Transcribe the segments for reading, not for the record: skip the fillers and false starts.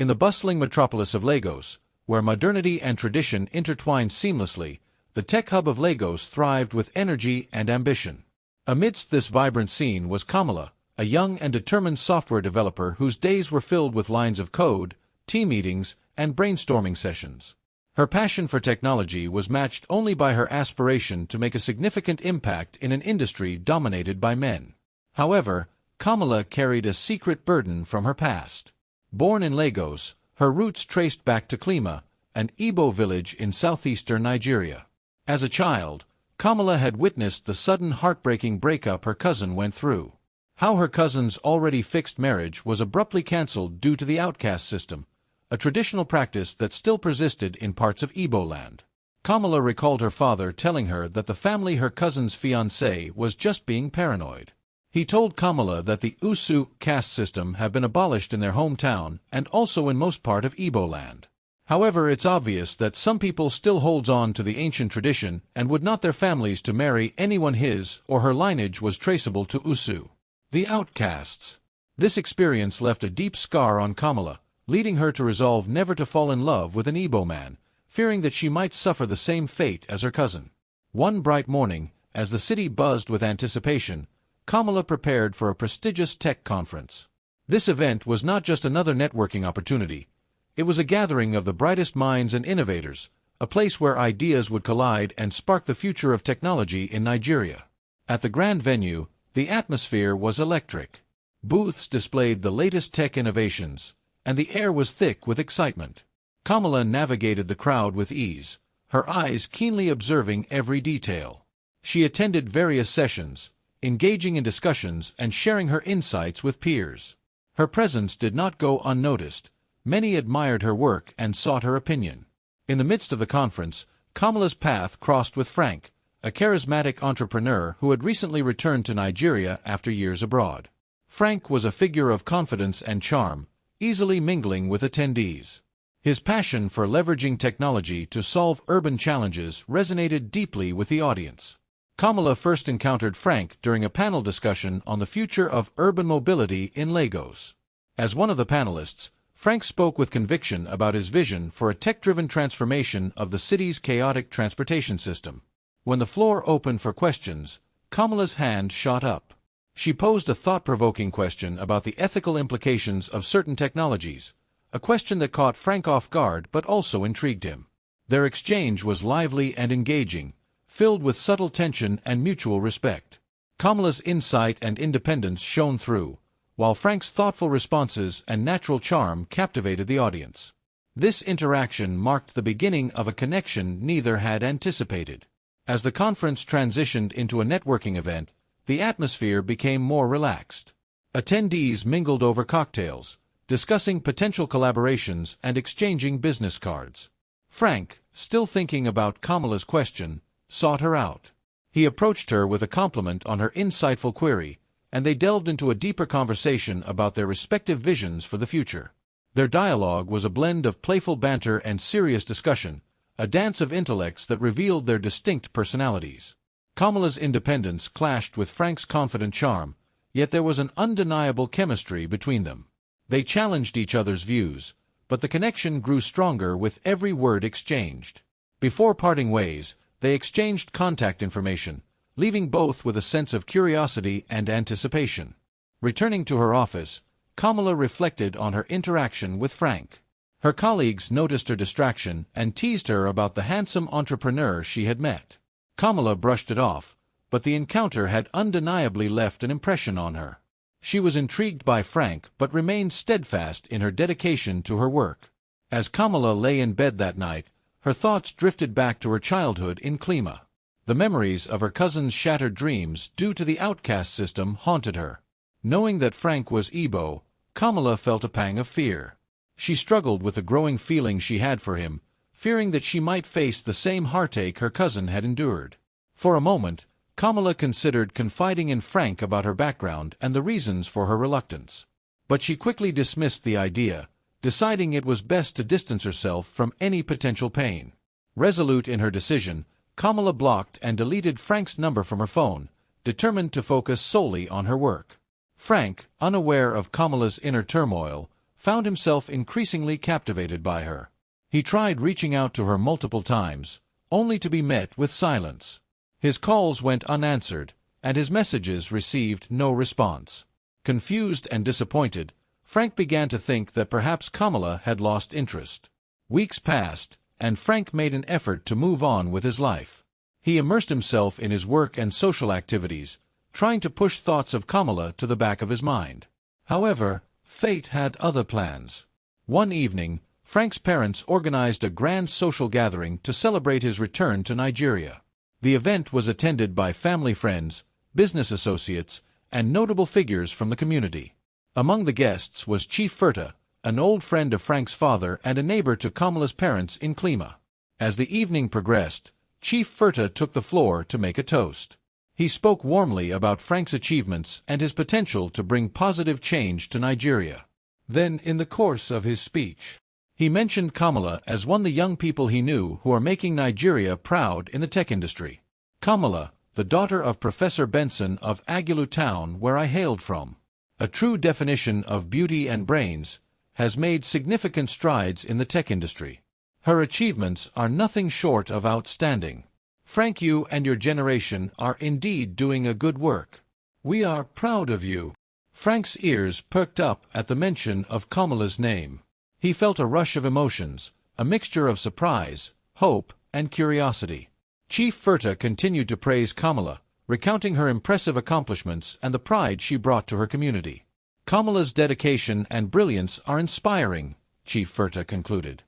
In the bustling metropolis of Lagos, where modernity and tradition intertwined seamlessly, the tech hub of Lagos thrived with energy and ambition. Amidst this vibrant scene was Kamala, a young and determined software developer whose days were filled with lines of code, team meetings, and brainstorming sessions. Her passion for technology was matched only by her aspiration to make a significant impact in an industry dominated by men. However, Kamala carried a secret burden from her past. Born in Lagos, her roots traced back to Klima, an Igbo village in southeastern Nigeria. As a child, Kamala had witnessed the sudden heartbreaking breakup her cousin went through. How her cousin's already fixed marriage was abruptly cancelled due to the outcaste system, a traditional practice that still persisted in parts of Igbo land. Kamala recalled her father telling her that the family her cousin's fiancé was just being paranoid. He told Kamala that the Usu caste system had been abolished in their hometown and also in most part of Igbo land. However, it's obvious that some people still hold on to the ancient tradition and would not their families to marry anyone his or her lineage was traceable to Usu. The outcasts. This experience left a deep scar on Kamala, leading her to resolve never to fall in love with an Igbo man, fearing that she might suffer the same fate as her cousin. One bright morning, as the city buzzed with anticipation, Kamala prepared for a prestigious tech conference. This event was not just another networking opportunity. It was a gathering of the brightest minds and innovators, a place where ideas would collide and spark the future of technology in Nigeria. At the grand venue, the atmosphere was electric. Booths displayed the latest tech innovations, and the air was thick with excitement. Kamala navigated the crowd with ease, her eyes keenly observing every detail. She attended various sessions, engaging in discussions and sharing her insights with peers. Her presence did not go unnoticed. Many admired her work and sought her opinion. In the midst of the conference, Kamala's path crossed with Frank, a charismatic entrepreneur who had recently returned to Nigeria after years abroad. Frank was a figure of confidence and charm, easily mingling with attendees. His passion for leveraging technology to solve urban challenges resonated deeply with the audience. Kamala first encountered Frank during a panel discussion on the future of urban mobility in Lagos. As one of the panelists, Frank spoke with conviction about his vision for a tech-driven transformation of the city's chaotic transportation system. When the floor opened for questions, Kamala's hand shot up. She posed a thought-provoking question about the ethical implications of certain technologies, a question that caught Frank off guard but also intrigued him. Their exchange was lively and engaging, filled with subtle tension and mutual respect. Kamala's insight and independence shone through, while Frank's thoughtful responses and natural charm captivated the audience. This interaction marked the beginning of a connection neither had anticipated. As the conference transitioned into a networking event, the atmosphere became more relaxed. Attendees mingled over cocktails, discussing potential collaborations and exchanging business cards. Frank, still thinking about Kamala's question, sought her out. He approached her with a compliment on her insightful query, and they delved into a deeper conversation about their respective visions for the future. Their dialogue was a blend of playful banter and serious discussion, a dance of intellects that revealed their distinct personalities. Kamala's independence clashed with Frank's confident charm, yet there was an undeniable chemistry between them. They challenged each other's views, but the connection grew stronger with every word exchanged. Before parting ways, they exchanged contact information, leaving both with a sense of curiosity and anticipation. Returning to her office, Kamala reflected on her interaction with Frank. Her colleagues noticed her distraction and teased her about the handsome entrepreneur she had met. Kamala brushed it off, but the encounter had undeniably left an impression on her. She was intrigued by Frank but remained steadfast in her dedication to her work. As Kamala lay in bed that night, her thoughts drifted back to her childhood in Klima. The memories of her cousin's shattered dreams due to the outcaste system haunted her. Knowing that Frank was Igbo, Kamala felt a pang of fear. She struggled with the growing feeling she had for him, fearing that she might face the same heartache her cousin had endured. For a moment, Kamala considered confiding in Frank about her background and the reasons for her reluctance. But she quickly dismissed the idea, deciding it was best to distance herself from any potential pain. Resolute in her decision, Kamala blocked and deleted Frank's number from her phone, determined to focus solely on her work. Frank, unaware of Kamala's inner turmoil, found himself increasingly captivated by her. He tried reaching out to her multiple times, only to be met with silence. His calls went unanswered, and his messages received no response. Confused and disappointed, Frank began to think that perhaps Kamala had lost interest. Weeks passed, and Frank made an effort to move on with his life. He immersed himself in his work and social activities, trying to push thoughts of Kamala to the back of his mind. However, fate had other plans. One evening, Frank's parents organized a grand social gathering to celebrate his return to Nigeria. The event was attended by family friends, business associates, and notable figures from the community. Among the guests was Chief Finde, an old friend of Frank's father and a neighbor to Kamala's parents in Klima. As the evening progressed, Chief Finde took the floor to make a toast. He spoke warmly about Frank's achievements and his potential to bring positive change to Nigeria. Then, in the course of his speech, he mentioned Kamala as one of the young people he knew who are making Nigeria proud in the tech industry. Kamala, the daughter of Professor Benson of Agulu town where I hailed from, a true definition of beauty and brains, has made significant strides in the tech industry. Her achievements are nothing short of outstanding. Frank, you and your generation are indeed doing a good work. We are proud of you. Frank's ears perked up at the mention of Kamala's name. He felt a rush of emotions, a mixture of surprise, hope, and curiosity. Chief Finde continued to praise Kamala, recounting her impressive accomplishments and the pride she brought to her community. Kamala's dedication and brilliance are inspiring, Chief Finde concluded.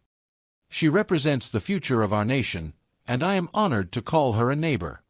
She represents the future of our nation, and I am honored to call her a neighbor.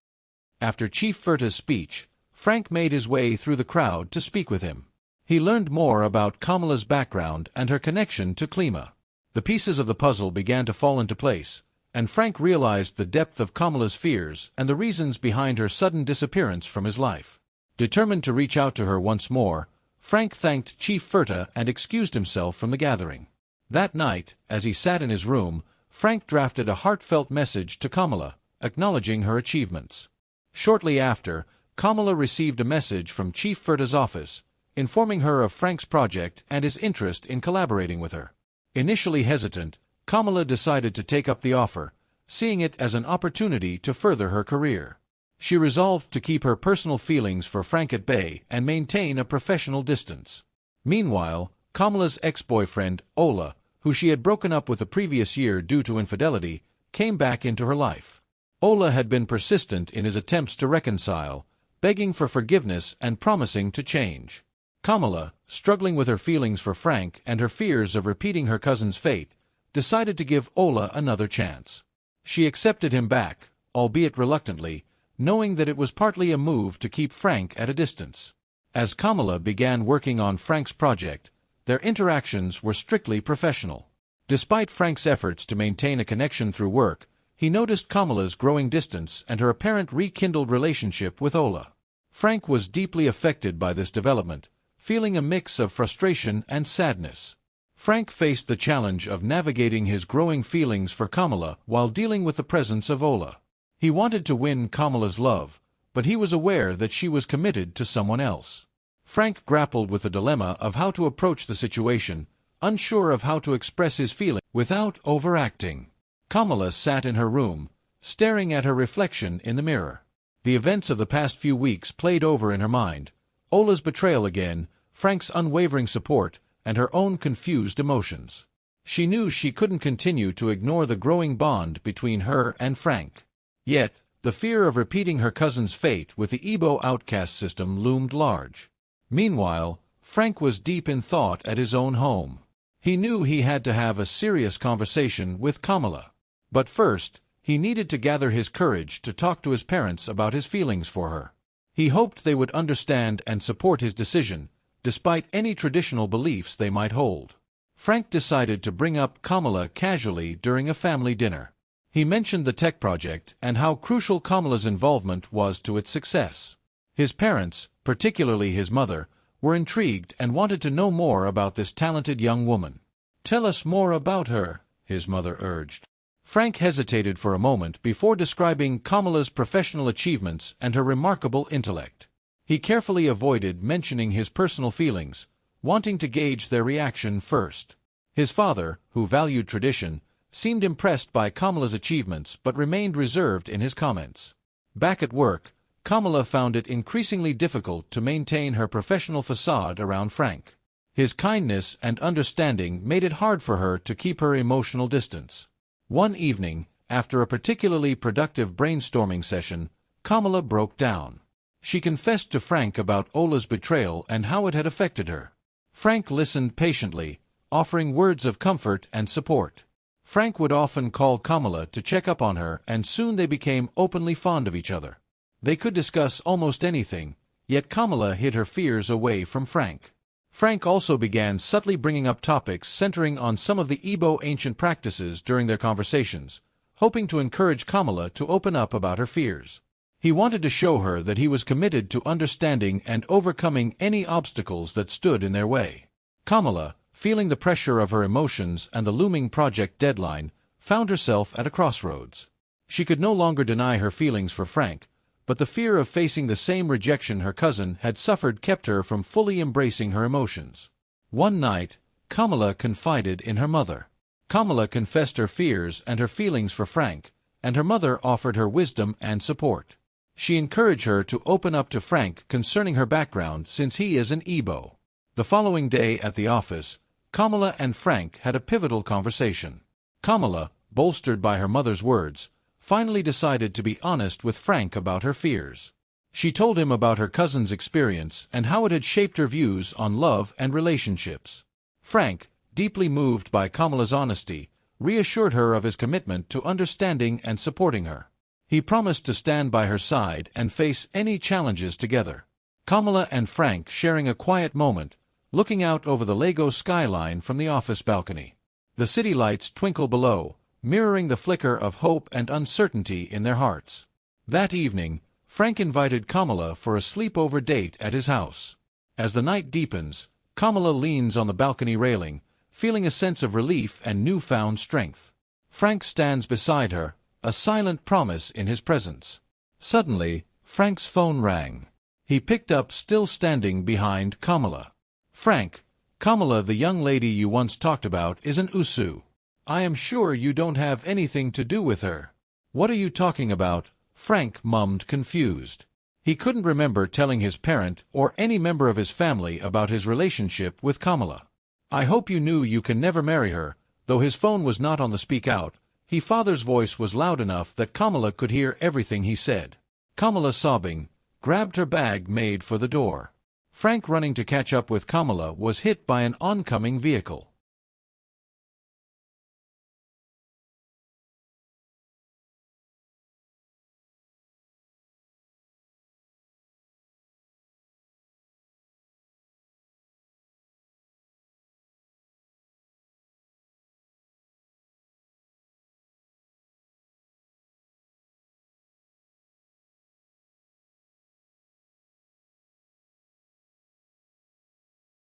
After Chief Finde's speech, Frank made his way through the crowd to speak with him. He learned more about Kamala's background and her connection to Klima. The pieces of the puzzle began to fall into place, and Frank realized the depth of Kamala's fears and the reasons behind her sudden disappearance from his life. Determined to reach out to her once more, Frank thanked Chief Finde and excused himself from the gathering. That night, as he sat in his room, Frank drafted a heartfelt message to Kamala, acknowledging her achievements. Shortly after, Kamala received a message from Chief Finde's office, informing her of Frank's project and his interest in collaborating with her. Initially hesitant, Kamala decided to take up the offer, seeing it as an opportunity to further her career. She resolved to keep her personal feelings for Frank at bay and maintain a professional distance. Meanwhile, Kamala's ex-boyfriend, Ola, who she had broken up with the previous year due to infidelity, came back into her life. Ola had been persistent in his attempts to reconcile, begging for forgiveness and promising to change. Kamala, struggling with her feelings for Frank and her fears of repeating her cousin's fate, decided to give Ola another chance. She accepted him back, albeit reluctantly, knowing that it was partly a move to keep Frank at a distance. As Kamala began working on Frank's project, their interactions were strictly professional. Despite Frank's efforts to maintain a connection through work, he noticed Kamala's growing distance and her apparent rekindled relationship with Ola. Frank was deeply affected by this development, feeling a mix of frustration and sadness. Frank faced the challenge of navigating his growing feelings for Kamala while dealing with the presence of Ola. He wanted to win Kamala's love, but he was aware that she was committed to someone else. Frank grappled with the dilemma of how to approach the situation, unsure of how to express his feelings without overacting. Kamala sat in her room, staring at her reflection in the mirror. The events of the past few weeks played over in her mind: Ola's betrayal again, Frank's unwavering support, and her own confused emotions. She knew she couldn't continue to ignore the growing bond between her and Frank. Yet, the fear of repeating her cousin's fate with the Igbo outcast system loomed large. Meanwhile, Frank was deep in thought at his own home. He knew he had to have a serious conversation with Kamala. But first, he needed to gather his courage to talk to his parents about his feelings for her. He hoped they would understand and support his decision, despite any traditional beliefs they might hold. Frank decided to bring up Kamala casually during a family dinner. He mentioned the tech project and how crucial Kamala's involvement was to its success. His parents, particularly his mother, were intrigued and wanted to know more about this talented young woman. "Tell us more about her," his mother urged. Frank hesitated for a moment before describing Kamala's professional achievements and her remarkable intellect. He carefully avoided mentioning his personal feelings, wanting to gauge their reaction first. His father, who valued tradition, seemed impressed by Kamala's achievements but remained reserved in his comments. Back at work, Kamala found it increasingly difficult to maintain her professional facade around Frank. His kindness and understanding made it hard for her to keep her emotional distance. One evening, after a particularly productive brainstorming session, Kamala broke down. She confessed to Frank about Ola's betrayal and how it had affected her. Frank listened patiently, offering words of comfort and support. Frank would often call Kamala to check up on her, and soon they became openly fond of each other. They could discuss almost anything, yet Kamala hid her fears away from Frank. Frank also began subtly bringing up topics centering on some of the Igbo ancient practices during their conversations, hoping to encourage Kamala to open up about her fears. He wanted to show her that he was committed to understanding and overcoming any obstacles that stood in their way. Kamala, feeling the pressure of her emotions and the looming project deadline, found herself at a crossroads. She could no longer deny her feelings for Frank, but the fear of facing the same rejection her cousin had suffered kept her from fully embracing her emotions. One night, Kamala confided in her mother. Kamala confessed her fears and her feelings for Frank, and her mother offered her wisdom and support. She encouraged her to open up to Frank concerning her background since he is an Igbo. The following day at the office, Kamala and Frank had a pivotal conversation. Kamala, bolstered by her mother's words, finally decided to be honest with Frank about her fears. She told him about her cousin's experience and how it had shaped her views on love and relationships. Frank, deeply moved by Kamala's honesty, reassured her of his commitment to understanding and supporting her. He promised to stand by her side and face any challenges together. Kamala and Frank sharing a quiet moment, looking out over the Lagos skyline from the office balcony. The city lights twinkle below, mirroring the flicker of hope and uncertainty in their hearts. That evening, Frank invited Kamala for a sleepover date at his house. As the night deepens, Kamala leans on the balcony railing, feeling a sense of relief and newfound strength. Frank stands beside her, a silent promise in his presence. Suddenly, Frank's phone rang. He picked up, still standing behind Kamala. "Frank, Kamala, the young lady you once talked about, is an Usu. I am sure you don't have anything to do with her." "What are you talking about?" Frank mummed, confused. He couldn't remember telling his parent or any member of his family about his relationship with Kamala. "I hope you knew you can never marry her." Though his phone was not on the speak out, his father's voice was loud enough that Kamala could hear everything he said. Kamala, sobbing, grabbed her bag, made for the door. Frank, running to catch up with Kamala, was hit by an oncoming vehicle.